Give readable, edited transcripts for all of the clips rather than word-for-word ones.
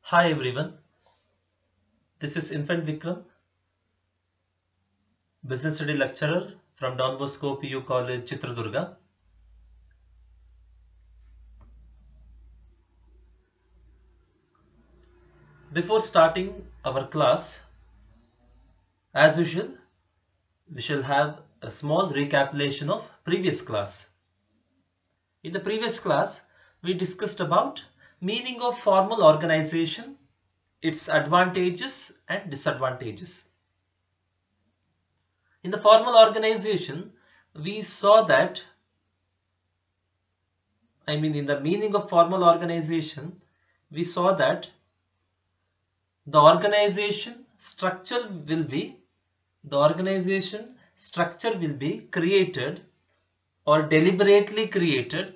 Hi everyone, this is Infant Vikram, Business Study Lecturer from Don Bosco PU College, Chitradurga. Before starting our class, as usual, we shall have a small recapitulation of previous class. In the previous class, we discussed about meaning of formal organization, its advantages and disadvantages. In the formal organization, we saw that in the meaning of formal organization, we saw that the organization structure will be created or deliberately created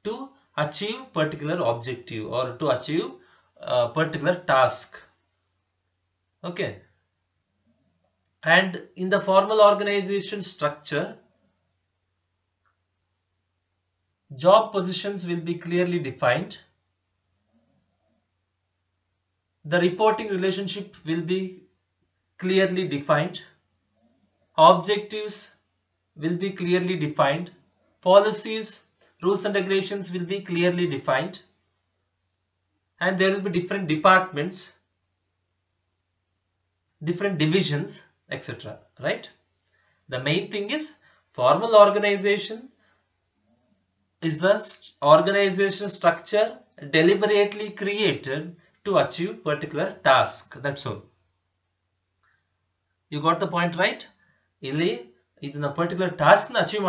to achieve particular objective or to achieve a particular task. Okay, and in the formal organization structure, job positions will be clearly defined. The reporting relationship will be clearly defined. Objectives will be clearly defined. Policies, rules and regulations will be clearly defined. And there will be different departments, different divisions, etc. Right? The main thing is formal organization is the organization structure deliberately created to achieve particular task. That's all. You got the point, right? ಇಲ್ಲಿ ಇದನ್ನ particular task ನ achieve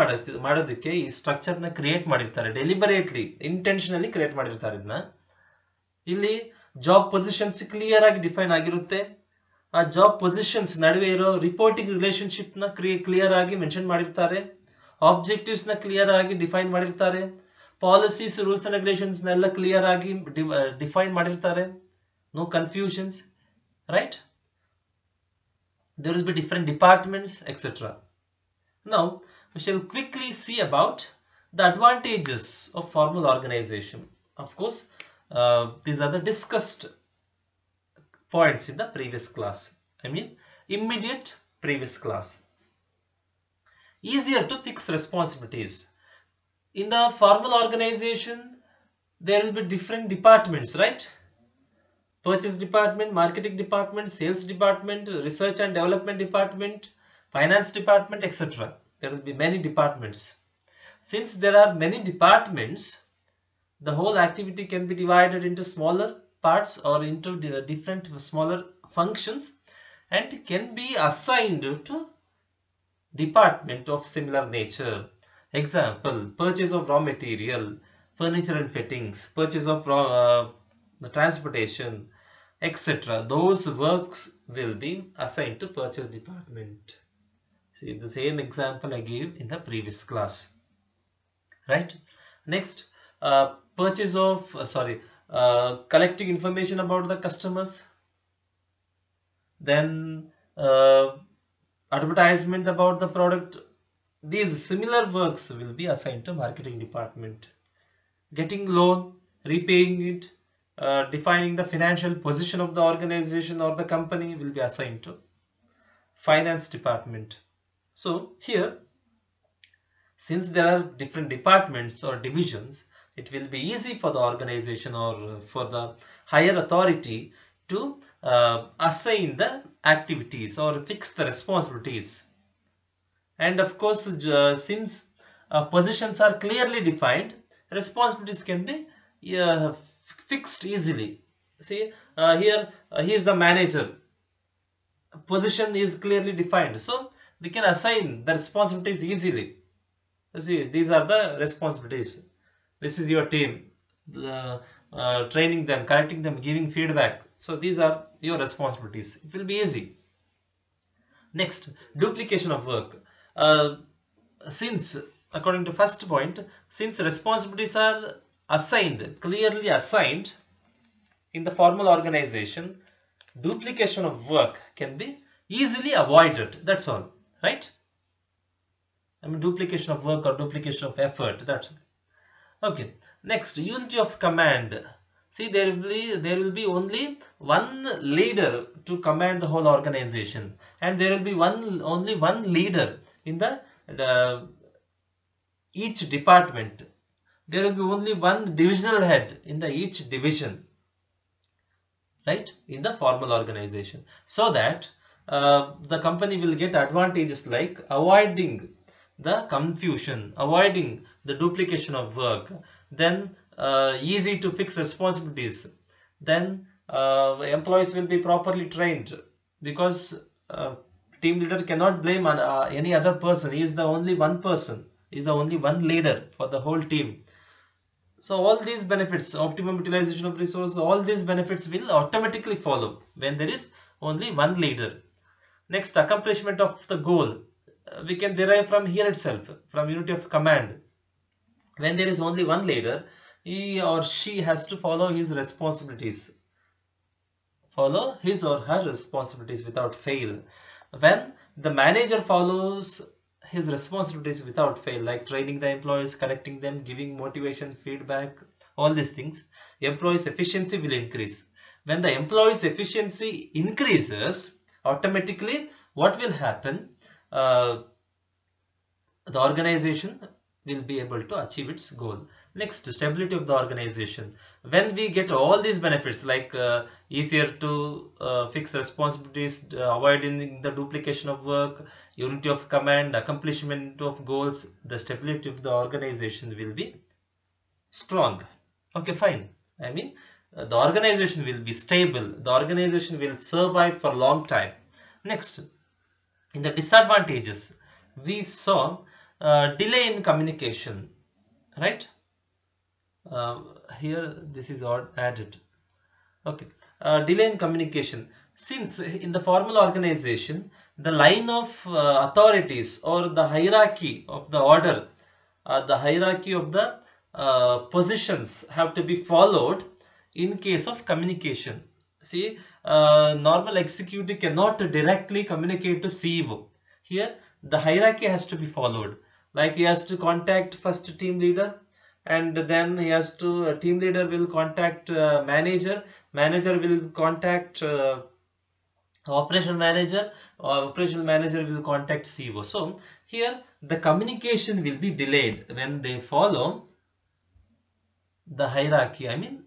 ಮಾಡೋದಕ್ಕೆ ಈ structure ನ create ಮಾಡಿರ್ತಾರೆ, deliberately intentionally create ಮಾಡಿರ್ತಾರೆ. ಇದನ್ನ ಇಲ್ಲಿ ಜಾಬ್ ಪೊಸಿಷನ್ಸ್ ಕ್ಲಿಯರ್ ಆಗಿ ಡಿಫೈನ್ ಆಗಿರುತ್ತೆ. ಆ ಜಾಬ್ ಪೊಸಿಷನ್ಸ್ ನಡುವೆ ಇರೋ ರಿಪೋರ್ಟಿಂಗ್ ರಿಲೇಶನ್ಶಿಪ್ ನ ಕ್ಲಿಯರ್ ಆಗಿ ಮೆನ್ಷನ್ ಮಾಡಿರ್ತಾರೆ. ಆಬ್ಜೆಕ್ಟಿವ್ಸ್ ನ ಕ್ಲಿಯರ್ ಆಗಿ ಡಿಫೈನ್ ಮಾಡಿರ್ತಾರೆ. ಪಾಲಿಸೀಸ್, ರೂಲ್ಸ್ ಅಂಡ್ ರೆಗ್ಯುಲೇಷನ್ಸ್ ನೆಲ್ಲ ಕ್ಲಿಯರ್ ಆಗಿ ಡಿಫೈನ್ ಮಾಡಿರ್ತಾರೆ. No confusions, right? There will be different departments, etc. Now we shall quickly see about the advantages of formal organization. Of course, these are the discussed points in the previous class. Immediate previous class. Easier to fix responsibilities. In the formal organization, there will be different departments, right? Purchase department, marketing department, sales department, research and development department, finance department, etc. There will be many departments. Since there are many departments, the whole activity can be divided into smaller parts or into different smaller functions and can be assigned to department of similar nature. Example, purchase of raw material, furniture and fittings, purchase of the transportation, etc. Those works will be assigned to purchase department. See the same example I gave in the previous class, right? Next, collecting information about the customers, then advertisement about the product. These similar works will be assigned to marketing department. Getting loan, repaying it, defining the financial position of the organization or the company will be assigned to finance department. So here, since there are different departments or divisions, it will be easy for the organization or for the higher authority to assign the activities or fix the responsibilities. And of course, since positions are clearly defined, responsibilities can be fixed easily. See, here he is the manager, position is clearly defined, so we can assign the responsibilities easily. See, these are the responsibilities. This is your team, training them, correcting them, giving feedback. So these are your responsibilities. It will be easy. Next, duplication of work. Since according to first point, since responsibilities are clearly assigned in the formal organization, duplication of work can be easily avoided. That's all, right? Duplication of work or duplication of effort. That's okay. Next, unity of command. See, there will be only one leader to command the whole organization, and there will be only one leader in the each department. There will be only one divisional head in the each division, right, in the formal organization, so that the company will get advantages like avoiding the confusion, avoiding the duplication of work, then easy to fix responsibilities, then employees will be properly trained, because team leader cannot blame any other person. He is the only one person, he is the only one leader for the whole team. So all these benefits, optimum utilization of resources, all these benefits will automatically follow when there is only one leader. Next, accomplishment of the goal. We can derive from here itself, from unity of command. When there is only one leader, he or she has to follow his responsibilities. Follow his or her responsibilities without fail. When the manager follows his responsibilities without fail, like training the employees, correcting them, giving motivation, feedback, all these things, employees' efficiency will increase. When the employees' efficiency increases, automatically what will happen? The organization will be able to achieve its goal. Next, stability of the organization. When we get all these benefits, like easier to fix responsibilities, avoiding the duplication of work, unity of command, accomplishment of goals, the stability of the organization will be strong. Okay, fine. I mean, the organization will be stable. The organization will survive for a long time. Next, in the disadvantages, we saw delay in communication, right? Here this is added. Okay, delay in communication. Since in the formal organization, the line of authorities or the hierarchy of the order, the hierarchy of the positions have to be followed in case of communication. See, normal executive cannot directly communicate to CEO. Here, the hierarchy has to be followed. Like he has to contact first team leader, and then he has to team leader will contact manager, manager will contact operational manager, or operational manager will contact CEO. So here the communication will be delayed when they follow the hierarchy, I mean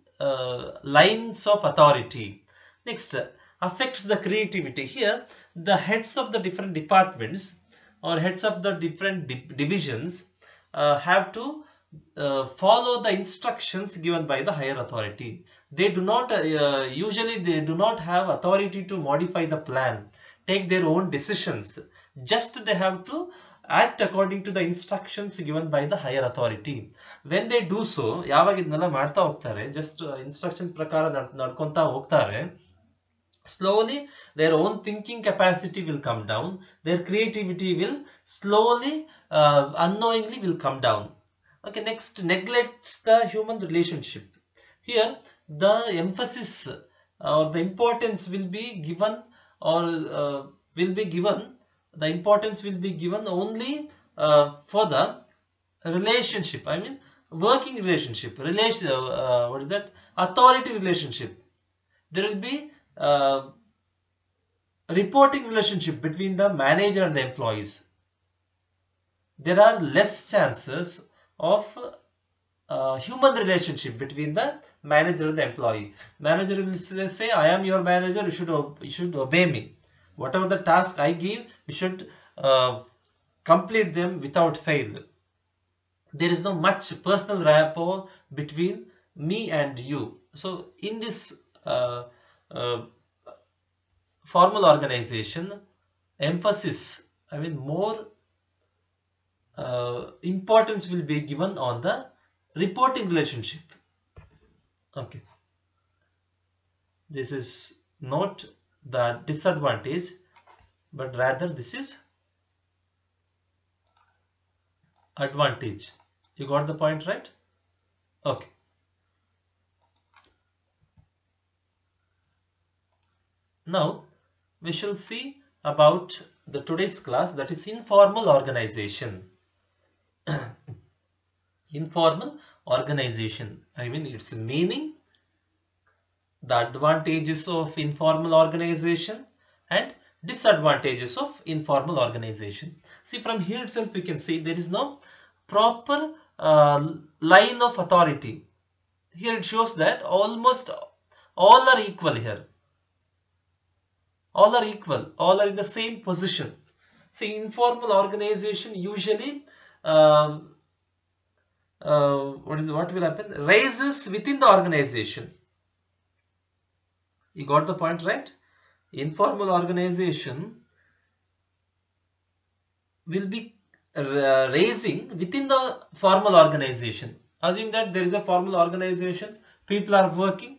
lines of authority. Next, affects the creativity. Here the heads of the different departments or heads of the different divisions have to follow the instructions given by the higher authority. They do not usually they do not have authority to modify the plan, take their own decisions. Just they have to act according to the instructions given by the higher authority. When they do so, ಯಾವಾಗ ಇದನ್ನೆಲ್ಲ ಮಾಡ್ತಾ ಹೋಗ್ತಾರೆ, just instructions ಪ್ರಕಾರ ನಡ್ಕೊಂತಾ ಹೋಗ್ತಾರೆ, slowly their own thinking capacity will come down, their creativity will slowly unknowingly will come down. Okay, next, neglects the human relationship. Here the emphasis or the importance will be given, or the importance will be given only for the relationship, I mean working relationship, what is that, authority relationship. There will be reporting relationship between the manager and the employees. There are less chances of human relationship between the manager and the employee. Manager will say, I am your manager, you should obey me. Whatever the task I give, you should complete them without fail. There is no much personal rapport between me and you. So in this formal organization, emphasis, I mean more importance will be given on the reporting relationship. Okay, this is not the disadvantage, but rather this is advantage. You got the point, right? Okay. Now we shall see about the today's class, that is informal organization. Informal organization, I mean its meaning the advantages of informal organization and disadvantages of informal organization. See, from here itself we can see there is no proper line of authority. Here it shows that almost all are equal here. All are equal, all are in the same position. See, informal organization usually what will happen? Rises within the organization. You got the point, right? Informal organization will be raising within the formal organization. Assume that there is a formal organization, people are working.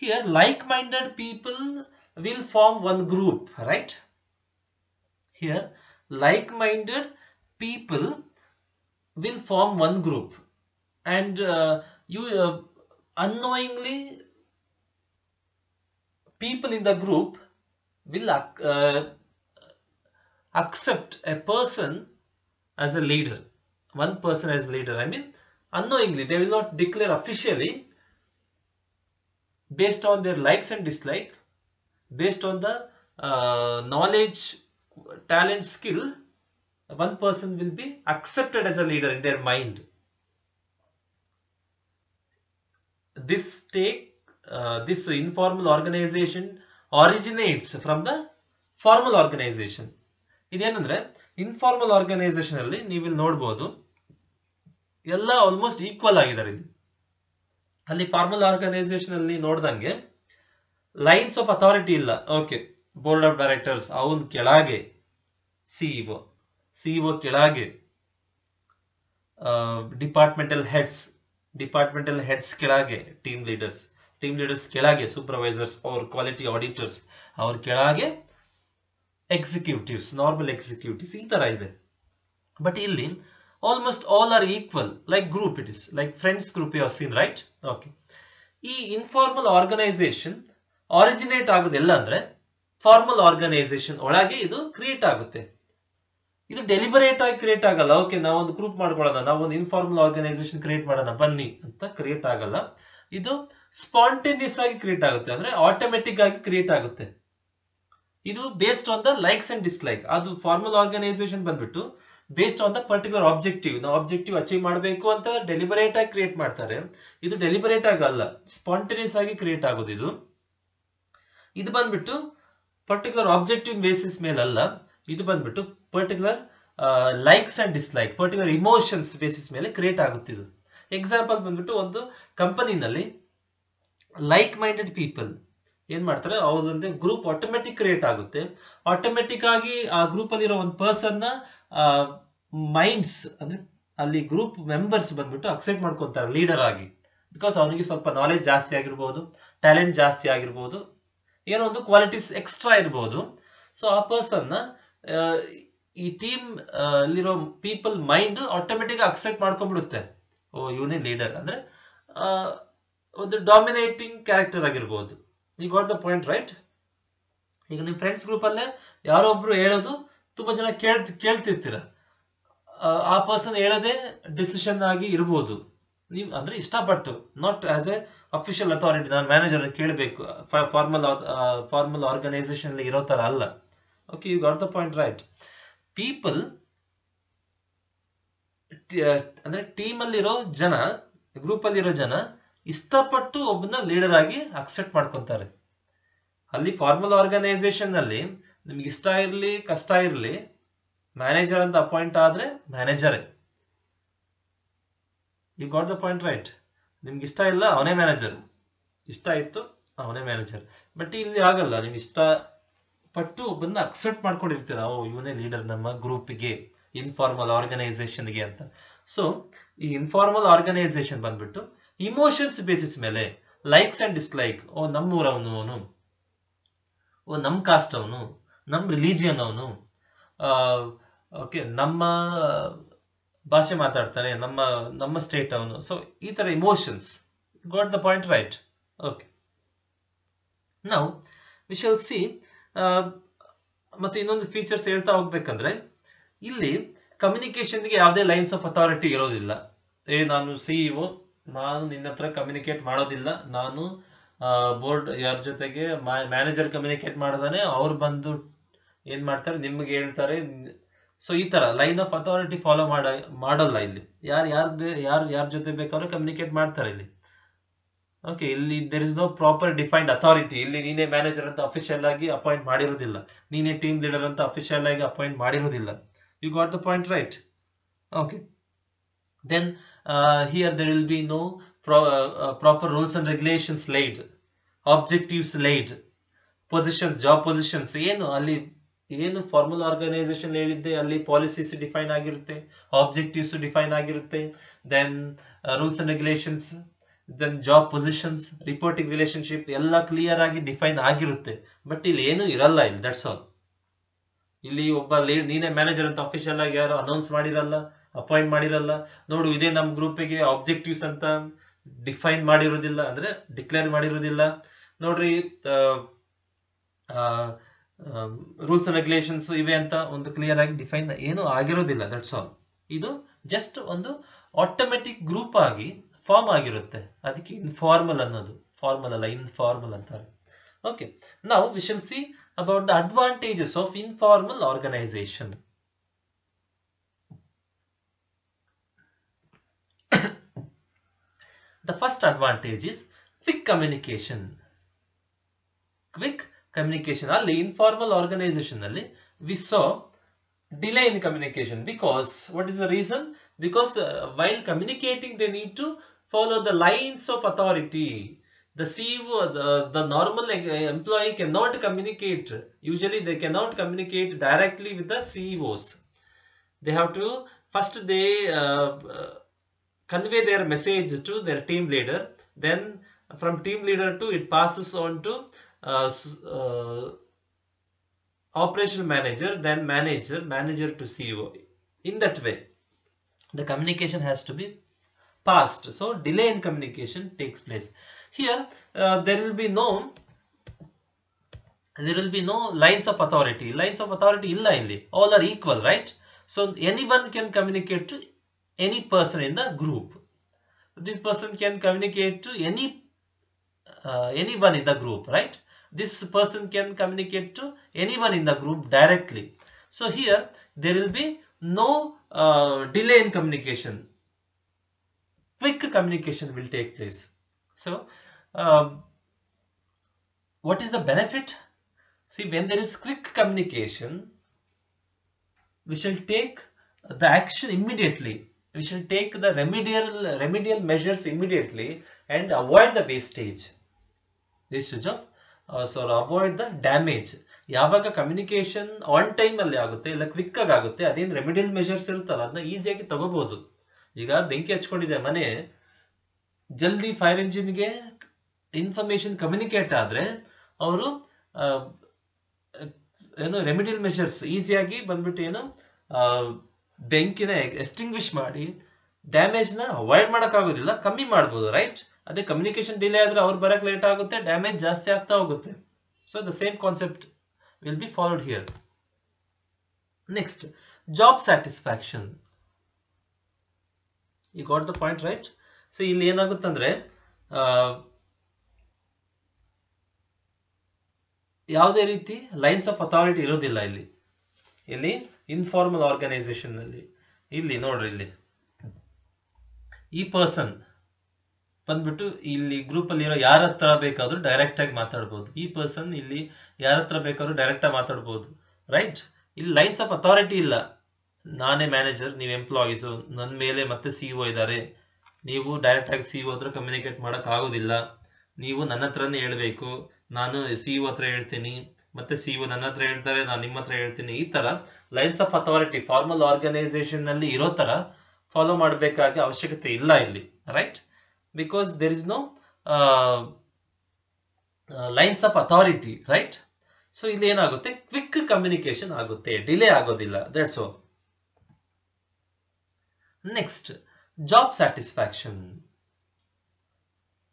Here, like-minded people will form one group, right? Here, like-minded people will form one group, and you unknowingly people in the group will accept a person as a leader, one person as a leader. I mean, unknowingly, they will not declare officially, based on their likes and dislike, based on the knowledge, talent, skill, one person will be accepted as a leader in their mind. This informal organization originates from the formal organization. ಇದೇನಂದ್ರೆ informal organisation ಅಲ್ಲಿ ನೀವು ಇಲ್ಲಿ ನೋಡಬಹುದು ಎಲ್ಲ almost equal ಆಗಿದ್ದಾರೆ ಇಲ್ಲಿ. ಅಲ್ಲಿ formal organisation ಅಲ್ಲಿ ನೋಡ್ದಂಗೆ ಲೈನ್ಸ್ ಆಫ್ ಅಥಾರಿಟಿ ಇಲ್ಲ. ಓಕೆ, ಬೋರ್ಡ್ ಆಫ್ ಡೈರೆಕ್ಟರ್ಸ್ ಅವನ್ ಕೆಳಗೆ ಸಿಇಒ ಕೆಳಗೆ ಡಿಪಾರ್ಟ್ಮೆಂಟಲ್ ಹೆಡ್ಸ್ ಕೆಳಗೆ ಟೀಮ್ ಲೀಡರ್ಸ್ ಕೆಳಗೆ ಸೂಪರ್ವೈಸರ್ಸ್ ಅವ್ರ ಕ್ವಾಲಿಟಿ ಆಡಿಟರ್ಸ್ ಅವ್ರ ಕೆಳಗೆ ಎಕ್ಸಿಕ್ಯೂಟಿವ್ಸ್, ನಾರ್ಮಲ್ ಎಕ್ಸಿಕ್ಯೂಟಿವ್ಸ್, ಈ ತರ ಇದೆ. ಬಟ್ ಇಲ್ಲಿ almost all are equal, like group it is like friends group you have seen, right? Okay, ಈ ಇನ್ಫಾರ್ಮಲ್ ಆರ್ಗನೈಸೇಷನ್ ಆರಿಜಿನೇಟ್ ಆಗೋದೆಲ್ಲ ಅಂದ್ರೆ ಫಾರ್ಮಲ್ ಆರ್ಗನೈಸೇಷನ್ ಒಳಗೆ ಇದು ಕ್ರಿಯೇಟ್ ಆಗುತ್ತೆ. ಇದು ಡೆಲಿಬರೇಟ್ ಆಗಿ ಕ್ರಿಯೇಟ್ ಆಗಲ್ಲ. ಓಕೆ, ನಾವೊಂದು ಗ್ರೂಪ್ ಮಾಡ್ಕೊಳ್ಳೋಣ, ನಾವೊಂದು ಇನ್ಫಾರ್ಮಲ್ ಆರ್ಗನೈಸೇಷನ್ ಕ್ರಿಯೇಟ್ ಮಾಡೋಣ ಬನ್ನಿ ಅಂತ ಕ್ರಿಯೇಟ್ ಆಗಲ್ಲ. ಇದು ಸ್ಪಾಂಟೇನಿಯಸ್ ಆಗಿ ಕ್ರಿಯೇಟ್ ಆಗುತ್ತೆ, ಅಂದ್ರೆ ಆಟೋಮೆಟಿಕ್ ಆಗಿ ಕ್ರಿಯೇಟ್ ಆಗುತ್ತೆ. ಇದು based on the likes and dislike. ಅದು ಫಾರ್ಮಲ್ ಆರ್ಗನೈಸೇಷನ್ ಬಂದ್ಬಿಟ್ಟು based on the particular objective, ನಾವು ಆಬ್ಜೆಕ್ಟಿವ್ ಅಚೀವ್ ಮಾಡಬೇಕು ಅಂತ ಡೆಲಿಬರೇಟ್ ಆಗಿ ಕ್ರಿಯೇಟ್ ಮಾಡ್ತಾರೆ. ಇದು ಡೆಲಿಬರೇಟ್ ಆಗಲ್ಲ, ಸ್ಪಾಂಟೇನಿಯಸ್ ಆಗಿ ಕ್ರಿಯೇಟ್ ಆಗೋದು. ಇದು ಬಂದ್ಬಿಟ್ಟು ಪರ್ಟಿಕ್ಯುಲರ್ ಆಬ್ಜೆಕ್ಟಿವ್ ಬೇಸಿಸ್ ಮೇಲಲ್ಲ, ಇದು ಬಂದ್ಬಿಟ್ಟು particular likes and dislike, particular emotions basis ಮೇಲೆ ಕ್ರಿಯೇಟ್ ಆಗುತ್ತೆ. ಇದು ಎಕ್ಸಾಂಪಲ್ ಬಂದ್ಬಿಟ್ಟು ಒಂದು ಕಂಪನಿನಲ್ಲಿ ಲೈಕ್ ಮೈಂಡೆಡ್ ಪೀಪಲ್ ಏನ್ ಮಾಡ್ತಾರೆ, ಅವ್ರದೊಂದೇ ಗ್ರೂಪ್ ಆಟೋಮೆಟಿಕ್ ಕ್ರಿಯೇಟ್ ಆಗುತ್ತೆ. ಆಟೋಮೆಟಿಕ್ ಆಗಿ ಆ ಗ್ರೂಪ್ ಅಲ್ಲಿರೋ ಒಂದು ಪರ್ಸನ್ ನ ಮೈಂಡ್ಸ್, ಅಂದ್ರೆ ಅಲ್ಲಿ ಗ್ರೂಪ್ ಮೆಂಬರ್ಸ್ ಬಂದ್ಬಿಟ್ಟು ಅಕ್ಸೆಪ್ಟ್ ಮಾಡ್ಕೊಂತಾರೆ ಲೀಡರ್ ಆಗಿ. ಬಿಕಾಸ್ ಅವನಿಗೆ ಸ್ವಲ್ಪ ನಾಲೆಜ್ ಜಾಸ್ತಿ ಆಗಿರ್ಬೋದು, ಟ್ಯಾಲೆಂಟ್ ಜಾಸ್ತಿ ಆಗಿರ್ಬೋದು, ಏನೋ ಒಂದು ಕ್ವಾಲಿಟೀಸ್ ಎಕ್ಸ್ಟ್ರಾ ಇರ್ಬೋದು. ಸೊ ಆ ಪರ್ಸನ್ ನ ಈ ಟೀಮ್ ಅಲ್ಲಿರೋ ಪೀಪಲ್ ಮೈಂಡ್ ಆಟೋಮೆಟಿಕ್ ಅಕ್ಸೆಪ್ಟ್ ಮಾಡ್ಕೊಂಡ್ಬಿಡುತ್ತೆ. ಓ, ಇವನೇ ಲೀಡರ್, ಅಂದ್ರೆ ಒಂದು ಡಾಮಿನೇಟಿಂಗ್ ಕ್ಯಾರೆಕ್ಟರ್ ಆಗಿರ್ಬೋದು. You got the point, right? ಈಗ ನಿಮ್ ಫ್ರೆಂಡ್ಸ್ ಗ್ರೂಪ್ ಅಲ್ಲೇ ಯಾರೋ ಒಬ್ರು ಹೇಳೋದು ತುಂಬಾ ಜನ ಕೇಳ್ತಿರ್ತೀರ. ಆ ಪರ್ಸನ್ ಹೇಳೋದೇ ಡಿಸಿಷನ್ ಆಗಿ ಇರ್ಬೋದು. ನೀವು ಅಂದ್ರೆ ಇಷ್ಟಪಟ್ಟು, not as a official authority, ನಾನು ಮ್ಯಾನೇಜರ್ ಕೇಳಬೇಕು, ಫಾರ್ಮಲ್ ಆರ್ಗನೈಸೇಷನ್ ಇರೋ ತರ ಅಲ್ಲ. Okay, you got the point, right? People ಅಂದ್ರೆ ಟೀಮ್ ಅಲ್ಲಿರೋ ಜನ, ಗ್ರೂಪ್ ಅಲ್ಲಿರೋ ಜನ ಇಷ್ಟಪಟ್ಟು ಒಬ್ಬನ ಲೀಡರ್ ಆಗಿ ಅಕ್ಸೆಪ್ಟ್ ಮಾಡ್ಕೊಂತಾರೆ. ಅಲ್ಲಿ ಫಾರ್ಮಲ್ ಆರ್ಗನೈಸೇಷನ್ ನಲ್ಲಿ ನಿಮ್ಗೆ ಇಷ್ಟ ಇರ್ಲಿ ಕಷ್ಟ ಇರ್ಲಿ, ಮ್ಯಾನೇಜರ್ ಅಂತ ಅಪಾಯಿಂಟ್ ಆದ್ರೆ ಮ್ಯಾನೇಜರೇ. You got the point, right? ನಿಮ್ಗೆ ಇಷ್ಟ ಇಲ್ಲ ಅವನೇ ಮ್ಯಾನೇಜರ್, ಇಷ್ಟ ಇತ್ತು ಅವನೇ ಮ್ಯಾನೇಜರ್. ಬಟ್ ಇಲ್ಲಿ ಆಗಲ್ಲ, ನೀವು ಇಷ್ಟ ಪಟ್ಟು ಒಬ್ಬನ್ನ ಅಕ್ಸೆಪ್ಟ್ ಮಾಡ್ಕೊಂಡಿರ್ತೀರ, ಓ ಇವನೇ ಲೀಡರ್ ನಮ್ಮ ಗ್ರೂಪ್ಗೆ, ಇನ್ಫಾರ್ಮಲ್ ಆರ್ಗನೈಸೇಷನ್ಗೆ ಅಂತ. ಸೊ ಈ ಇನ್ಫಾರ್ಮಲ್ ಆರ್ಗನೈಸೇಷನ್ ಬಂದ್ಬಿಟ್ಟು ಇಮೋಷನ್ಸ್ ಬೇಸಿಸ್ ಮೇಲೆ, ಲೈಕ್ಸ್ ಅಂಡ್ ಡಿಸ್ಲೈಕ್, ಓ ನಮ್ಮೂರವನು ಅವನು, ಓ ನಮ್ ಕಾಸ್ಟ್ ಅವನು, ನಮ್ ರಿಲಿಜಿಯನ್ ಅವನು, ಓಕೆ ನಮ್ಮ ಭಾಷೆ ಮಾತಾಡ್ತಾನೆ, ನಮ್ಮ ಸ್ಟೇಟ್ ಅವನು. ಸೊ ಈ ತರ emotions. Got the point, right? Okay, ನಾವು ವಿ ಶಾಲ್ ಸಿ. ಮತ್ತೆ ಇನ್ನೊಂದು ಫೀಚರ್ಸ್ ಹೇಳ್ತಾ ಹೋಗ್ಬೇಕಂದ್ರೆ, ಇಲ್ಲಿ ಕಮ್ಯುನಿಕೇಶನ್ಗೆ ಯಾವುದೇ ಲೈನ್ಸ್ ಆಫ್ ಅಥಾರಿಟಿ ಇರೋದಿಲ್ಲ. ನಾನು ಸಿಇಒ, ನಾನು ನಿನ್ನ ಹತ್ರ ಕಮ್ಯುನಿಕೇಟ್ ಮಾಡೋದಿಲ್ಲ, ನಾನು ಬೋರ್ಡ್ ಯಾರ ಜೊತೆಗೆ ಮ್ಯಾನೇಜರ್ ಕಮ್ಯುನಿಕೇಟ್ ಮಾಡ್ದಾನೆ ಅವ್ರು ಬಂದು ಏನ್ ಮಾಡ್ತಾರೆ ನಿಮ್ಗೆ ಹೇಳ್ತಾರೆ. ಸೊ ಈ ತರ ಲೈನ್ ಆಫ್ ಅಥಾರಿಟಿ ಫಾಲೋ ಮಾಡಲ್ಲ ಇಲ್ಲಿ. ಯಾರ ಜೊತೆ ಬೇಕಾದ್ರೂ ಕಮ್ಯುನಿಕೇಟ್ ಮಾಡ್ತಾರೆ ಇಲ್ಲಿ. ಓಕೆ, ಇಲ್ಲಿ there is no proper defined authority. ಇಲ್ಲಿ ನೀನೇ ಮ್ಯಾನೇಜರ್ ಅಂತ ಅಫಿಷಿಯಲ್ ಆಗಿ ಅಪಾಯಿಂಟ್ ಮಾಡಿರೋದಿಲ್ಲ, ನೀನೇ ಟೀಮ್ ಲೀಡರ್ ಅಂತ ಅಫಿಷಿಯಲ್ ಆಗಿ ಅಪಾಯಿಂಟ್ ಮಾಡಿರೋದಿಲ್ಲ. You got the point, right? Okay, then here there will be no proper rules and regulations laid, objectives laid, positions, job positions. ಏನು ಫಾರ್ಮಲ್ ಆರ್ಗನೈಸೇಷನ್ ಹೇಳಿದ್ದೆ ಅಲ್ಲಿ ಪಾಲಿಸೀಸ್ ಡಿಫೈನ್ ಆಗಿರುತ್ತೆ, objectives define ಆಗಿರುತ್ತೆ, then rules and regulations, then job positions, reporting relationship ಎಲ್ಲ clear ಆಗಿ define ಆಗಿರುತ್ತೆ. But ಇಲ್ಲಿ ಏನು ಇರಲ್ಲ ಇಲ್ಲಿ, ದಟ್ಸ್ ಆಲ್. ಇಲ್ಲಿ ಒಬ್ಬ ನೀನೇ ಮ್ಯಾನೇಜರ್ ಅಂತ ಅಫಿಷಿಯಲ್ ಆಗಿ ಯಾರು ಅನೌನ್ಸ್ ಮಾಡಿರಲ್ಲ, ಅಪಾಯಿಂಟ್ ಮಾಡಿರಲ್ಲ. ನೋಡು, ಇದೇ ನಮ್ಮ ಗ್ರೂಪಿಗೆ ಆಬ್ಜೆಕ್ಟಿವ್ಸ್ ಅಂತ ಡಿಫೈನ್ ಮಾಡಿರೋದಿಲ್ಲ, ಅಂದ್ರೆ ಡಿಕ್ಲೇರ್ ಮಾಡಿರೋದಿಲ್ಲ. ನೋಡ್ರಿ, ರೂಲ್ಸ್ ಅಂಡ್ ರೆಗ್ಯುಲೇಷನ್ಸ್ ಇವೆ ಅಂತ ಒಂದು ಕ್ಲಿಯರ್ ಆಗಿ ಡಿಫೈನ್ ಏನು ಆಗಿರೋದಿಲ್ಲ, ದಟ್ಸ್ ಆಲ್. ಇದು ಜಸ್ಟ್ ಒಂದು ಆಟೋಮೆಟಿಕ್ ಗ್ರೂಪ್ ಆಗಿ ಫಾರ್ಮ್ ಆಗಿರುತ್ತೆ, ಅದಕ್ಕೆ ಇನ್ಫಾರ್ಮಲ್ ಅನ್ನೋದು. ಫಾರ್ಮಲ್ ಅಲ್ಲ, ಇನ್ಫಾರ್ಮಲ್ ಅಂತಾರೆ. ಓಕೆ, ನಾವು we shall see about the advantages of informal organization. The first advantage is quick communication. Quick communication. ಅಲ್ಲಿ informal organization ಅಲ್ಲಿ we saw delay in communication, because what is the reason? Because while communicating they need to follow the lines of authority. The CEO, the normal employee cannot communicate. Usually they cannot communicate directly with the CEOs. They have to first convey their message to their team leader, then from team leader to it passes on to operational manager, then manager to CEO. In that way the communication has to be passed, so delay in communication takes place. Here there will be no lines of authority. Lines of authority illa illi, all are equal, right? So anyone can communicate to any person in the group. This person can communicate to anyone in the group, right? This person can communicate to anyone in the group directly. So here there will be no delay in communication. Quick communication will take place. So what is the benefit? See, when there is quick communication, we shall take the action immediately. We shall take the remedial measures immediately and avoid the wastage of avoid the damage. ಯಾವಾಗ communication on time ಅಲ್ಲಿ ಆಗುತ್ತೆ, ಇಲ್ಲ quick ಆಗಿ ಆಗುತ್ತೆ, ಅದೇನು remedial measures ಇರುತ್ತಲ್ಲ ಅದನ್ನ ಈಸಿಯಾಗಿ ತಗೋಬಹುದು. ಈಗ ಬೆಂಕಿ ಹಚ್ಕೊಂಡಿದೆ ಮನೆ, ಜಲ್ದಿ ಫೈರ್ ಇಂಜಿನ್ಗೆ ಇನ್ಫಾರ್ಮೇಶನ್ ಕಮ್ಯುನಿಕೇಟ್ ಆದ್ರೆ ಅವರು ಏನು ರೆಮಿಡಿಯಲ್ ಮೆಷರ್ಸ್ ಈಸಿಯಾಗಿ ಬಂದ್ಬಿಟ್ಟು ಏನು ಬೆಂಕಿನ ಎಕ್ಸ್ಟಿಂಗ್ವಿಶ್ ಮಾಡಿ ಡ್ಯಾಮೇಜ್ ನ ಅವಾಯ್ಡ್ ಮಾಡಕ್ ಆಗೋದಿಲ್ಲ, ಕಮ್ಮಿ ಮಾಡಬಹುದು, ರೈಟ್? ಅದೇ ಕಮ್ಯುನಿಕೇಶನ್ ಡಿಲೇ ಆದ್ರೆ ಅವ್ರು ಬರಕ್ ಲೇಟ್ ಆಗುತ್ತೆ, ಡ್ಯಾಮೇಜ್ ಜಾಸ್ತಿ ಆಗ್ತಾ ಹೋಗುತ್ತೆ. So the same concept will be followed here. Next, job satisfaction. You got the point, right? So ಇಲ್ಲಿ ಏನಾಗುತ್ತಂದ್ರೆ ಯಾವುದೇ ರೀತಿ ಲೈನ್ಸ್ ಆಫ್ ಅಥಾರಿಟಿ ಇರೋದಿಲ್ಲ ಇಲ್ಲಿ ಇನ್ಫಾರ್ಮಲ್ ಆರ್ಗನೈಸೇಷನ್ ನಲ್ಲಿ. ಇಲ್ಲಿ ನೋಡ್ರಿ, ಇಲ್ಲಿ ಈ ಪರ್ಸನ್ ಬಂದ್ಬಿಟ್ಟು ಇಲ್ಲಿ ಗ್ರೂಪ್ ಅಲ್ಲಿ ಇರೋ ಯಾರ ಹತ್ರ ಬೇಕಾದ್ರೂ ಡೈರೆಕ್ಟ್ ಆಗಿ ಮಾತಾಡ್ಬೋದು. ಈ ಪರ್ಸನ್ ಇಲ್ಲಿ ಯಾರ ಹತ್ರ ಬೇಕಾದ್ರೂ ಡೈರೆಕ್ಟ್ ಆಗಿ ಮಾತಾಡ್ಬೋದು, ರೈಟ್? ಇಲ್ಲಿ ಲೈನ್ಸ್ ಆಫ್ ಅಥಾರಿಟಿ ಇಲ್ಲ. ನಾನೇ ಮ್ಯಾನೇಜರ್, ನೀವು ಎಂಪ್ಲಾಯೀಸ್, ನನ್ನ ಮೇಲೆ ಮತ್ತೆ ಸಿಇಒ ಇದ್ದಾರೆ, ನೀವು ಡೈರೆಕ್ಟ್ ಆಗಿ ಸಿಇಒ ಹತ್ರ ಕಮ್ಯುನಿಕೇಟ್ ಮಾಡಕ್ ಆಗೋದಿಲ್ಲ, ನೀವು ನನ್ನ ಹತ್ರನೇ ಹೇಳ್ಬೇಕು, ನಾನು ಸಿಇಒ ಹತ್ರ ಹೇಳ್ತೀನಿ, ಮತ್ತೆ ಸಿಇಒ ನನ್ನ ಹತ್ರ ಹೇಳ್ತಾರೆ, ನಾನು ನಿಮ್ಮ ಹತ್ರ ಹೇಳ್ತೀನಿ. ಈ ತರ lines of authority formal organization ನಲ್ಲಿ ಇರೋ ತರ ಫಾಲೋ ಮಾಡಬೇಕಾಗಿ ಅವಶ್ಯಕತೆ ಇಲ್ಲ ಇಲ್ಲಿ, right? Because there is no lines of authority, right? So ಇಲ್ಲಿ ಏನಾಗುತ್ತೆ, ಕ್ವಿಕ್ ಕಮ್ಯುನಿಕೇಶನ್ ಆಗುತ್ತೆ, ಡಿಲೇ ಆಗೋದಿಲ್ಲ, that's all. Next, job satisfaction.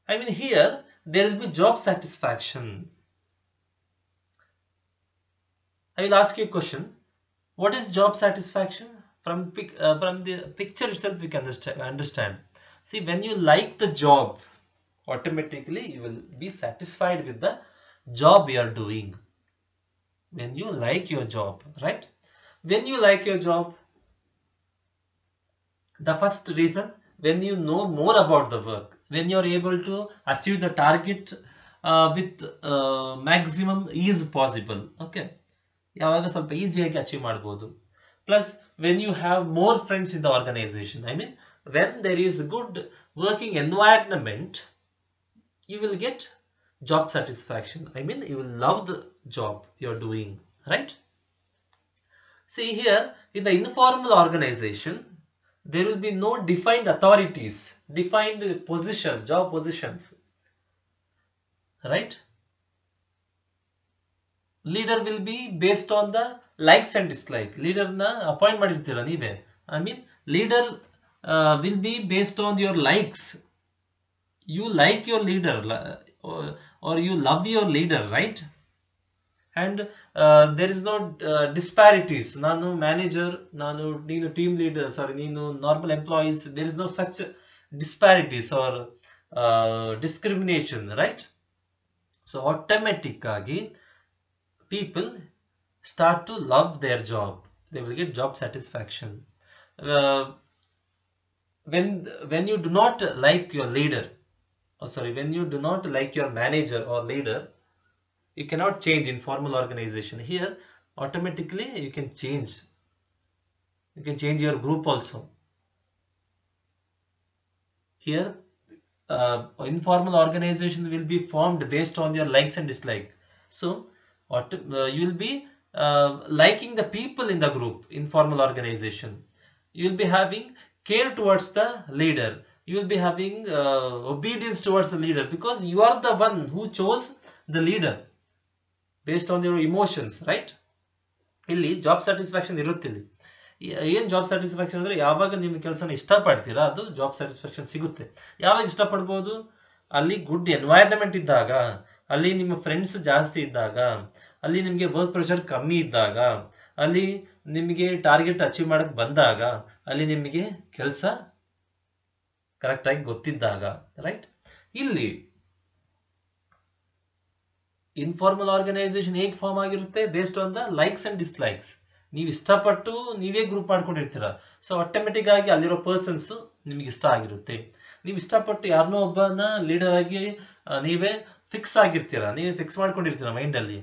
I mean, here there will be job satisfaction. I will ask you a question. What is job satisfaction? From the picture itself we can understand. See, when you like the job, automatically you will be satisfied with the job you are doing. When you like your job, right? When you like your job, the first reason, when you know more about the work, when you are able to achieve the target with maximum ease possible, okay, ಯಾವಾಗ ಸ್ವಲ್ಪ ಈಸಿಯಾಗಿ achieve ಮಾಡಬಹುದು. Plus when you have more friends in the organization, I mean when there is good working environment, you will get job satisfaction. I mean, you will love the job you are doing, right? See here, in the informal organization, there will be no defined authorities, defined position, job positions, right? Leader will be based on the likes and dislike. Leader na appoint ಮಾಡಿರ್ತೀರಾ ನೀವೇ. I mean, leader will be based on your likes. You like your leader or you love your leader, right? And there is no disparities. Nanu manager, neenu team leader, sorry, neenu normal employees. There is no such disparities or discrimination, right? So automatically people start to love their job. They will get job satisfaction. When you do not like your leader, when you do not like your manager or leader, you cannot change in formal organization. Here automatically you can change. You can change your group also. Here informal organization will be formed based on your likes and dislike. So you will be liking the people in the group, informal organization. You will be having care towards the leader. You will be having obedience towards the leader, because you are the one who chose the leader based on your emotions, right? ಇಲ್ಲಿ job satisfaction ಇರುತ್ತೆ. ಇಲ್ಲಿ ಏನು job satisfaction ಅಂದರೆ, ಯಾವಾಗ ನಿಮ್ಮ ಕೆಲಸನ ಇಷ್ಟಪಡ್ತೀರಾ ಅದು ಜಾಬ್ ಸ್ಯಾಟಿಸ್ಫ್ಯಾಕ್ಷನ್ ಸಿಗುತ್ತೆ. ಯಾವಾಗ ಇಷ್ಟಪಡ್ಬೋದು? ಅಲ್ಲಿ ಗುಡ್ ಎನ್ವೈರನ್ಮೆಂಟ್ ಇದ್ದಾಗ, ಅಲ್ಲಿ ನಿಮ್ಮ ಫ್ರೆಂಡ್ಸ್ ಜಾಸ್ತಿ ಇದ್ದಾಗ, ಅಲ್ಲಿ ನಿಮಗೆ ವರ್ಕ್ ಪ್ರೆಷರ್ ಕಮ್ಮಿ ಇದ್ದಾಗ, ಅಲ್ಲಿ ನಿಮಗೆ ಟಾರ್ಗೆಟ್ ಅಚೀವ್ ಮಾಡಕ್ ಬಂದಾಗ, ಅಲ್ಲಿ ನಿಮಗೆ ಕೆಲಸ ಕರೆಕ್ಟ್ ಆಗಿ ಗೊತ್ತಿದ್ದಾಗ, ರೈಟ್? ಇಲ್ಲಿ ಇನ್ಫಾರ್ಮಲ್ ಆರ್ಗನೈಸೇಷನ್ ಹೇಗೆ ಫಾರ್ಮ್ ಆಗಿರುತ್ತೆ? Based on the likes and dislikes. ನೀವು ಇಷ್ಟಪಟ್ಟು ನೀವೇ ಗ್ರೂಪ್ ಮಾಡ್ಕೊಂಡಿರ್ತೀರ. ಸೊ ಆಟೋಮೆಟಿಕ್ ಆಗಿ ಅಲ್ಲಿರೋ ಪರ್ಸನ್ಸ್ ನಿಮ್ಗೆ ಇಷ್ಟ ಆಗಿರುತ್ತೆ. ನೀವು ಇಷ್ಟಪಟ್ಟು ಯಾರನ್ನೋ ಒಬ್ಬನ ಲೀಡರ್ ಆಗಿ ನೀವೇ ಫಿಕ್ಸ್ ಆಗಿರ್ತೀರ, ನೀವೇ ಫಿಕ್ಸ್ ಮಾಡ್ಕೊಂಡಿರ್ತೀರ ಮೈಂಡ್ ಅಲ್ಲಿ.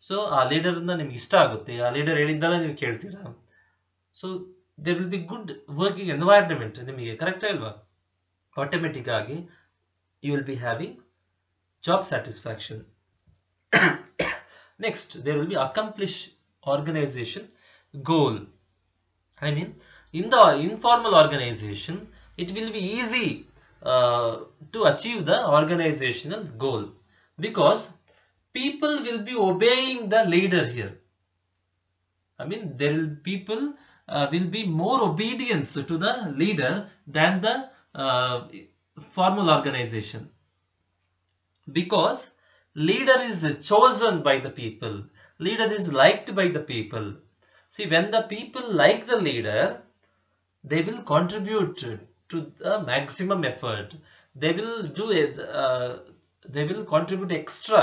ಸೊ ಆ ಲೀಡರ್ನ ನಿಮ್ಗೆ ಇಷ್ಟ ಆಗುತ್ತೆ, ಆ ಲೀಡರ್ ಹೇಳಿದ್ದಲ್ಲ ನೀವು ಕೇಳ್ತೀರಾ. So there will be good working environment ನಿಮಗೆ, ಕರೆಕ್ಟ್ ಅಲ್ವಾ? ಆಟೋಮೆಟಿಕ್ ಆಗಿ you will be having job satisfaction. Next, there will be accomplish organization goal. I mean, in the informal organization, it will be easy to achieve the organizational goal, because people will be obeying the leader here. I mean, people will be more obedience to the leader than the formal organization, because leader is chosen by the people. Leader is liked by the people. See, when the people like the leader, they will contribute to the maximum effort. They will do it. They will contribute extra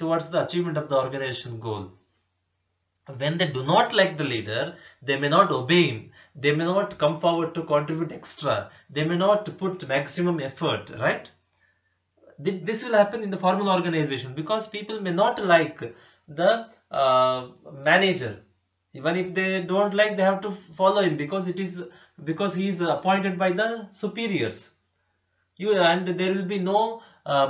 towards the achievement of the organization goal. When they do not like the leader, they may not obey him. They may not come forward to contribute extra. They may not put maximum effort, right? This will happen in the formal organization, because people may not like the manager. Even if they don't like, they have to follow him, because he is appointed by the superiors. And there will be no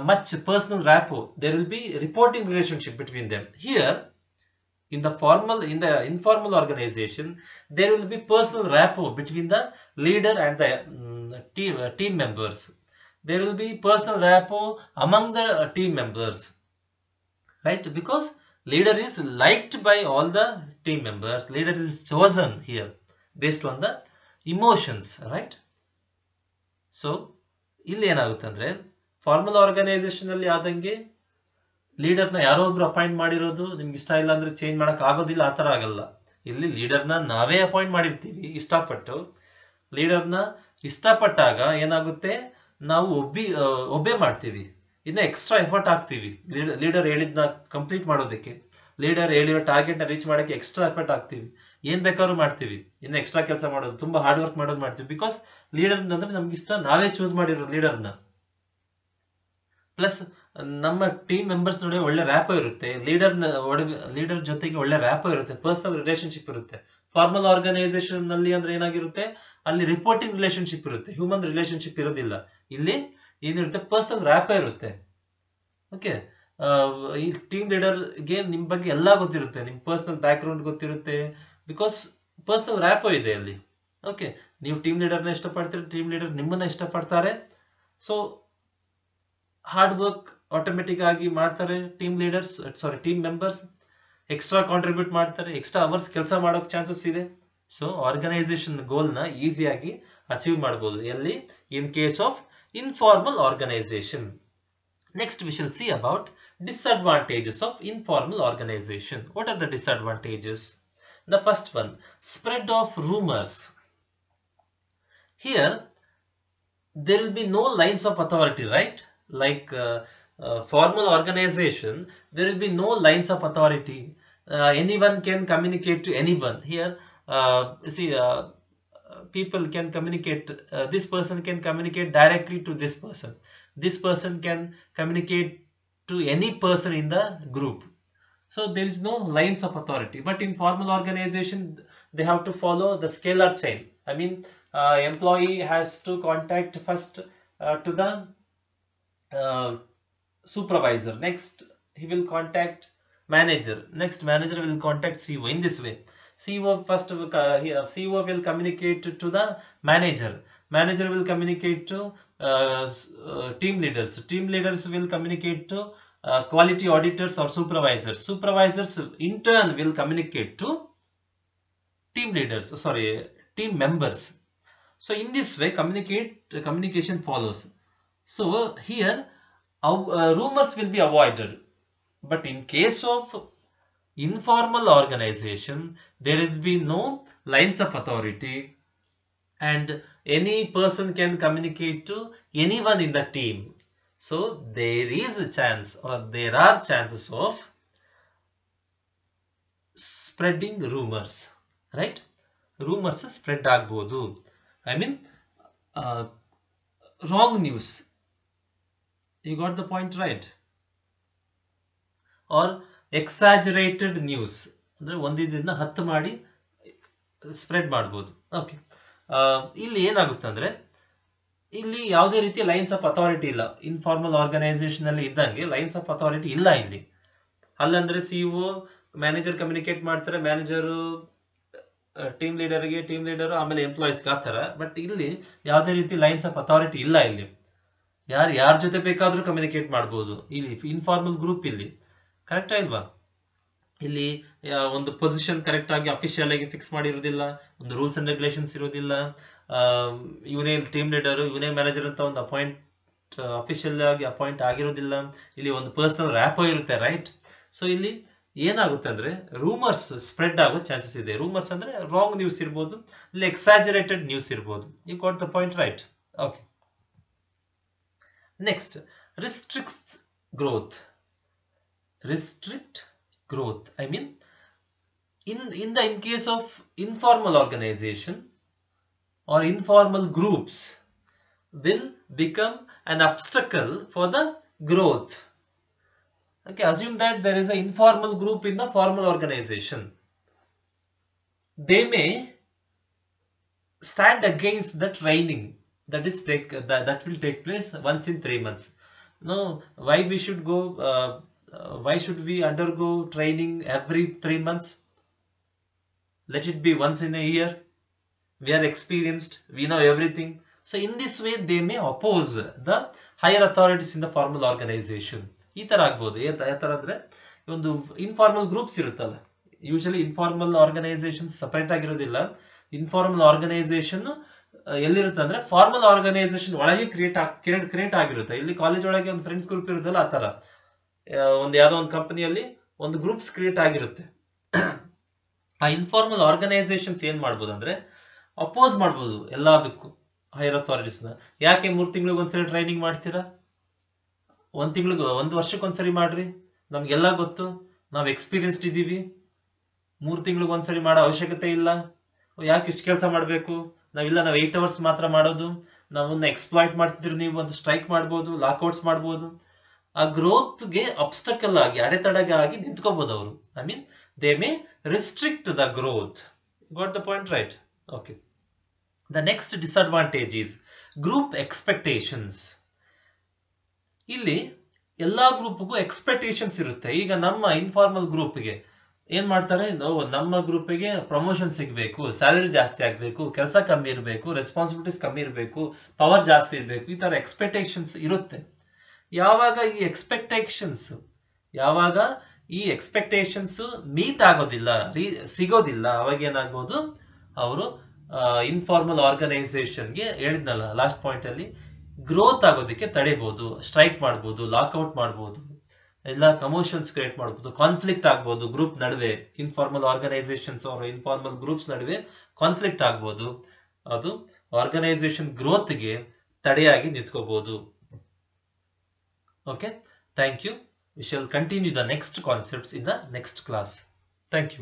much personal rapport. There will be reporting relationship between them. Here in the informal organization, there will be personal rapport between the leader and the team members. There will be personal rapport among the team members, right? Because leader is liked by all the team members. Leader is chosen here based on the emotions, right? So ಇಲ್ಲಿ ಏನಾಗುತ್ತೆ ಅಂದ್ರೆ, formal organisation ಅಲ್ಲಿ ಆದಂಗೆ ಲೀಡರ್ನ ಯಾರೋ ಒಬ್ರು appoint ಮಾಡಿರೋದು ನಿಮ್ಗೆ ಇಷ್ಟ ಇಲ್ಲ ಅಂದ್ರೆ ಚೇಂಜ್ ಮಾಡಕ್ ಆಗೋದಿಲ್ಲ, ಆ ತರ ಆಗಲ್ಲ. ಇಲ್ಲಿ ಲೀಡರ್ನ ನಾವೇ ಅಪಾಯಿಂಟ್ ಮಾಡಿರ್ತೀವಿ ಇಷ್ಟಪಟ್ಟು. ಲೀಡರ್ನ ಇಷ್ಟಪಟ್ಟಾಗ ಏನಾಗುತ್ತೆ, ನಾವು ಒಬ್ಬೆ ಮಾಡ್ತೀವಿ. ಇನ್ನು ಎಕ್ಸ್ಟ್ರಾ ಎಫರ್ಟ್ ಹಾಕ್ತೀವಿ ಲೀಡರ್ ಹೇಳಿದ್ನ ಕಂಪ್ಲೀಟ್ ಮಾಡೋದಕ್ಕೆ, ಲೀಡರ್ ಹೇಳಿರೋ ಟಾರ್ಗೆಟ್ ನ ರೀಚ್ ಮಾಡೋಕ್ಕೆ ಎಕ್ಸ್ಟ್ರಾ ಎಫರ್ಟ್ ಹಾಕ್ತೀವಿ, ಏನ್ ಬೇಕಾದ್ರೂ ಮಾಡ್ತೀವಿ, ಇನ್ನು ಎಕ್ಸ್ಟ್ರಾ ಕೆಲಸ ಮಾಡೋದು, ತುಂಬಾ ಹಾರ್ಡ್ ವರ್ಕ್ ಮಾಡೋದು ಮಾಡ್ತೀವಿ. ಬಿಕಾಸ್ ಲೀಡರ್ ಅಂದ್ರೆ ನಮ್ಗೆ ಇಷ್ಟ, ನಾವೇ ಚೂಸ್ ಮಾಡಿರೋ ಲೀಡರ್ನ. ಪ್ಲಸ್ ನಮ್ಮ ಟೀಮ್ ಮೆಂಬರ್ಸ್ ನಡುವೆ ಒಳ್ಳೆ ರ್ಯಾಪೋ ಇರುತ್ತೆ, ಲೀಡರ್ ಜೊತೆಗೆ ಒಳ್ಳೆ ರ್ಯಾಪೋ ಇರುತ್ತೆ, ಪರ್ಸನಲ್ ರಿಲೇಶನ್ಶಿಪ್ ಇರುತ್ತೆ. ಫಾರ್ಮಲ್ ಆರ್ಗನೈಸೇಷನ್ ನಲ್ಲಿ ಅಂದ್ರೆ ಏನಾಗಿರುತ್ತೆ, ಅಲ್ಲಿ ರಿಪೋರ್ಟಿಂಗ್ ರಿಲೇಶನ್ಶಿಪ್ ಇರುತ್ತೆ, ಹ್ಯೂಮನ್ ರಿಲೇಶನ್ಶಿಪ್ ಇರೋದಿಲ್ಲ. ಇಲ್ಲಿ ಏನಿರುತ್ತೆ, ಪರ್ಸನಲ್ ರ್ಯಾಪೋ ಇರುತ್ತೆ. ಓಕೆ, ಈ ಟೀಮ್ ಲೀಡರ್ಗೆ ನಿಮ್ ಬಗ್ಗೆ ಎಲ್ಲಾ ಗೊತ್ತಿರುತ್ತೆ, ನಿಮ್ ಪರ್ಸನಲ್ ಬ್ಯಾಕ್ ಗ್ರೌಂಡ್ ಗೊತ್ತಿರುತ್ತೆ, ಬಿಕಾಸ್ ಪರ್ಸನಲ್ ರ್ಯಾಪೋ ಇದೆ ಅಲ್ಲಿ. ಓಕೆ, ನೀವು ಟೀಮ್ ಲೀಡರ್ನ ಇಷ್ಟಪಡ್ತೀರಿ, ಟೀಮ್ ಲೀಡರ್ ನಿಮ್ಮನ್ನ ಇಷ್ಟಪಡ್ತಾರೆ. ಸೊ ಹಾರ್ಡ್ ವರ್ಕ್ ಆಟೋಮೆಟಿಕ್ ಆಗಿ ಮಾಡ್ತಾರೆ ಟೀಮ್ ಮೆಂಬರ್ಸ್, ಎಕ್ಸ್ಟ್ರಾ ಕಾಂಟ್ರಿಬ್ಯೂಟ್ ಮಾಡ್ತಾರೆ, ಎಕ್ಸ್ಟ್ರಾ ಅವರ್ಸ್ ಕೆಲಸ ಮಾಡೋಕ್ ಚಾನ್ಸಸ್ ಇದೆ. ಸೊ ಆರ್ಗನೈಸೇಷನ್ ಗೋಲ್ ನ ಈಸಿಯಾಗಿ ಅಚೀವ್ ಮಾಡಬಹುದು ಎಲ್ಲಿ, in case of informal organization. Next we shall see about disadvantages of informal organization. What are the disadvantages? The first one, spread of rumors. Here there will be no lines of authority, right? Like formal organization, there will be no lines of authority. Anyone can communicate to anyone. Here people can communicate, this person can communicate directly to this person, this person can communicate to any person in the group. So there is no lines of authority. But in formal organization, they have to follow the scalar chain. I mean, employee has to contact first to the supervisor, next he will contact manager, next manager will contact CEO. In this way, CEO will communicate to the manager, manager will communicate to team leaders will communicate to quality auditors or supervisors in turn will communicate to team members. So in this way communication follows. So here rumors will be avoided. But in case of informal organization, there will be no lines of authority and any person can communicate to anyone in the team. So there is a chance, or there are chances of spreading rumors, right? Rumors spread agbodu. I mean wrong news. You got the point, right? Or exaggerated news, ಅಂದ್ರೆ ಒಂದಿದ್ದನ್ನ 10 ಮಾಡಿ spread ಮಾಡಬಹುದು. Okay, ಇಲ್ಲಿ ಏನಾಗುತ್ತೆ ಅಂದ್ರೆ, ಇಲ್ಲಿ ಯಾವುದೇ ರೀತಿಯ lines of authority ಇಲ್ಲ. ಇನ್ಫಾರ್ಮಲ್ ಆರ್ಗನೈಸೇಷನ್ ಅಲ್ಲಿ ಇದ್ದಂಗೆ ಲೈನ್ಸ್ ಆಫ್ ಅಥಾರಿಟಿ ಇಲ್ಲ ಇಲ್ಲಿ. ಅಲ್ಲಂದ್ರೆ ಸಿಇಒ ಮ್ಯಾನೇಜರ್ ಕಮ್ಯುನಿಕೇಟ್ ಮಾಡ್ತಾರೆ, ಮ್ಯಾನೇಜರ್ ಟೀಮ್ ಲೀಡರ್ ಆಮೇಲೆ ಎಂಪ್ಲಾಯೀಸ್ಗೆ ಆ ತರ. ಬಟ್ ಇಲ್ಲಿ ಯಾವುದೇ ರೀತಿ ಲೈನ್ಸ್ ಆಫ್ ಅಥಾರಿಟಿ ಇಲ್ಲ. ಇಲ್ಲಿ ಯಾರ ಜೊತೆ ಬೇಕಾದ್ರೂ ಕಮ್ಯುನಿಕೇಟ್ ಮಾಡಬಹುದು ಇಲ್ಲಿ ಇನ್ಫಾರ್ಮಲ್ ಗ್ರೂಪ್. ಇಲ್ಲಿ ಕರೆಕ್ಟಾ ಇಲ್ವಾ? ಇಲ್ಲಿ ಒಂದು ಪೊಸಿಷನ್ ಕರೆಕ್ಟ್ ಆಗಿ ಅಫಿಷಿಯಲ್ ಆಗಿ ಫಿಕ್ಸ್ ಮಾಡಿರೋದಿಲ್ಲ, ಒಂದು ರೂಲ್ಸ್ ಅಂಡ್ ರೆಗ್ಯುಲೇಷನ್ಸ್ ಇರೋದಿಲ್ಲ. ಇವನೇ ಟೀಮ್ ಲೀಡರ್, ಇವನೇ ಮ್ಯಾನೇಜರ್ ಅಂತ ಒಂದು ಅಫಿಷಿಯಲ್ ಆಗಿ ಅಪಾಯಿಂಟ್ ಆಗಿರೋದಿಲ್ಲ. ಇಲ್ಲಿ ಒಂದು ಪರ್ಸನಲ್ ರ್ಯಾಪೋ ಇರುತ್ತೆ, ರೈಟ್? ಸೊ ಇಲ್ಲಿ ಏನಾಗುತ್ತೆ ಅಂದ್ರೆ ರೂಮರ್ಸ್ ಸ್ಪ್ರೆಡ್ ಆಗೋ ಚಾನ್ಸಸ್ ಇದೆ. ರೂಮರ್ಸ್ ಅಂದ್ರೆ ರಾಂಗ್ ನ್ಯೂಸ್ ಇರ್ಬೋದು, ಇಲ್ಲಿ ಎಕ್ಸಾಜರೇಟೆಡ್ ನ್ಯೂಸ್ ಇರ್ಬೋದು. You got the point, right? Okay, next, restrict growth. I mean, in case of informal organization or informal groups will become an obstacle for the growth. Okay, assume that there is an informal group in the formal organization. They may stand against the training that will take place once in 3 months. No, why should we undergo training every 3 months? Let it be once in a year. We are experienced, we know everything. So in this way they may oppose the higher authorities in the formal organization. ಈ ತರ ಆಗ್ಬೋದು. ಯಾವ ತರ ಅಂದ್ರೆ, ಒಂದು informal groups ಇರುತ್ತಲ್ಲ, usually informal organisation separate ಆಗಿರೋದಿಲ್ಲ. Informal organisation ಎಲ್ಲಿರುತ್ತೆ ಅಂದ್ರೆ ಫಾರ್ಮಲ್ ಆರ್ಗನೈಸೇಷನ್ ಒಳಗೆ ಕ್ರಿಯೇಟ್ ಆಗಿರುತ್ತೆ. ಇಲ್ಲಿ ಕಾಲೇಜ್ ಒಳಗೆ ಒಂದು ಫ್ರೆಂಡ್ಸ್ ಗ್ರೂಪ್ ಇರುತ್ತಲ್ಲ, ಆ ತರ ಯಾವ್ದೋ ಒಂದು ಕಂಪನಿಯಲ್ಲಿ ಒಂದು ಗ್ರೂಪ್ಸ್ ಕ್ರಿಯೇಟ್ ಆಗಿರುತ್ತೆ. ಆ ಇನ್ಫಾರ್ಮಲ್ ಆರ್ಗನೈಸೇಷನ್ಸ್ ಏನ್ ಮಾಡ್ಬೋದು ಅಂದ್ರೆ ಅಪೋಸ್ ಮಾಡ್ಬೋದು ಎಲ್ಲದಕ್ಕೂ ಹೈಯರ್ ಅಥಾರಿಟೀಸ್ ನ. ಯಾಕೆ 3 ತಿಂಗಳಿಗೆ ಒಂದ್ಸರಿ ಟ್ರೈನಿಂಗ್ ಮಾಡ್ತೀರಾ? ಒಂದು ವರ್ಷಕ್ಕೊಂದ್ಸರಿ ಮಾಡ್ರಿ, ನಮ್ಗೆಲ್ಲ ಗೊತ್ತು, ನಾವು ಎಕ್ಸ್ಪೀರಿಯನ್ಸ್ಡ್ ಇದ್ದೀವಿ. 3 ತಿಂಗಳಿಗೆ ಒಂದ್ಸರಿ ಮಾಡೋ ಅವಶ್ಯಕತೆ ಇಲ್ಲ. ಯಾಕೆ ಇಷ್ಟು ಕೆಲಸ ಮಾಡಬೇಕು, ನಾವು 8 ಅವರ್ಸ್ ಮಾತ್ರ ಮಾಡೋದು, ನಾವನ್ನ ಎಕ್ಸ್ಪ್ಲಾಯ್ಟ್ ಮಾಡ್ತಿದ್ರು, ನೀವು ಒಂದು ಸ್ಟ್ರೈಕ್ ಮಾಡ್ಬೋದು, ಲಾಕ್ಔಟ್ಸ್ ಮಾಡ್ಬೋದು. ಆ ಗ್ರೋತ್ಗೆ ಅಬ್ಸ್ಟಕಲ್ ಆಗಿ, ಅಡೆತಡೆಗೆ ಆಗಿ ನಿಂತ್ಕೋಬಹುದು ಅವರು. I mean they may restrict the growth. Got the point, right? Okay. The next disadvantage is group expectations. ಇಲ್ಲಿ ಎಲ್ಲಾ ಗ್ರೂಪ್ಗೂ ಎಕ್ಸ್ಪೆಕ್ಟೇಷನ್ಸ್ ಇರುತ್ತೆ. ಈಗ ನಮ್ಮ ಇನ್ಫಾರ್ಮಲ್ ಗ್ರೂಪ್ಗೆ ಏನ್ ಮಾಡ್ತಾರೆ, ನಮ್ಮ ಗ್ರೂಪಿಗೆ ಪ್ರಮೋಷನ್ ಸಿಗ್ಬೇಕು, ಸ್ಯಾಲರಿ ಜಾಸ್ತಿ ಆಗ್ಬೇಕು, ಕೆಲಸ ಕಮ್ಮಿ ಇರಬೇಕು, ರೆಸ್ಪಾನ್ಸಿಬಿಲಿಟೀಸ್ ಕಮ್ಮಿ ಇರಬೇಕು, ಪವರ್ ಜಾಸ್ತಿ ಇರಬೇಕು, ಈ ತರ ಎಕ್ಸ್ಪೆಕ್ಟೇಷನ್ಸ್ ಇರುತ್ತೆ. ಯಾವಾಗ ಈ ಎಕ್ಸ್ಪೆಕ್ಟೇಷನ್ಸ್ ಮೀಟ್ ಆಗೋದಿಲ್ಲ, ಸಿಗೋದಿಲ್ಲ, ಅವಾಗ ಏನಾಗ್ಬೋದು, ಅವರು ಇನ್ಫಾರ್ಮಲ್ ಆರ್ಗನೈಸೇಷನ್ಗೆ ಹೇಳಿದ್ನಲ್ಲ ಲಾಸ್ಟ್ ಪಾಯಿಂಟ್ ಅಲ್ಲಿ, ಗ್ರೋತ್ ಆಗೋದಕ್ಕೆ ತಡೆಬಹುದು, ಸ್ಟ್ರೈಕ್ ಮಾಡ್ಬೋದು, ಲಾಕ್ಔಟ್ ಮಾಡ್ಬೋದು, ಎಲ್ಲ ಕಮೋಷನ್ಸ್ ಕ್ರಿಯೇಟ್ ಮಾಡ್ಬೋದು, ಕಾನ್ಫ್ಲಿಕ್ಟ್ ಆಗ್ಬೋದು ಗ್ರೂಪ್ ನಡುವೆ, ಇನ್ಫಾರ್ಮಲ್ ಆರ್ಗನೈಸೇಷನ್ಸ್ ಅವರು ಇನ್ಫಾರ್ಮಲ್ ಗ್ರೂಪ್ಸ್ ನಡುವೆ ಕಾನ್ಫ್ಲಿಕ್ಟ್ ಆಗ್ಬೋದು. ಅದು organisation ಗ್ರೋತ್ಗೆ ತಡೆಯಾಗಿ ನಿಂತ್ಕೋಬಹುದು. Okay, thank you. We shall continue the next concepts in the next class. Thank you.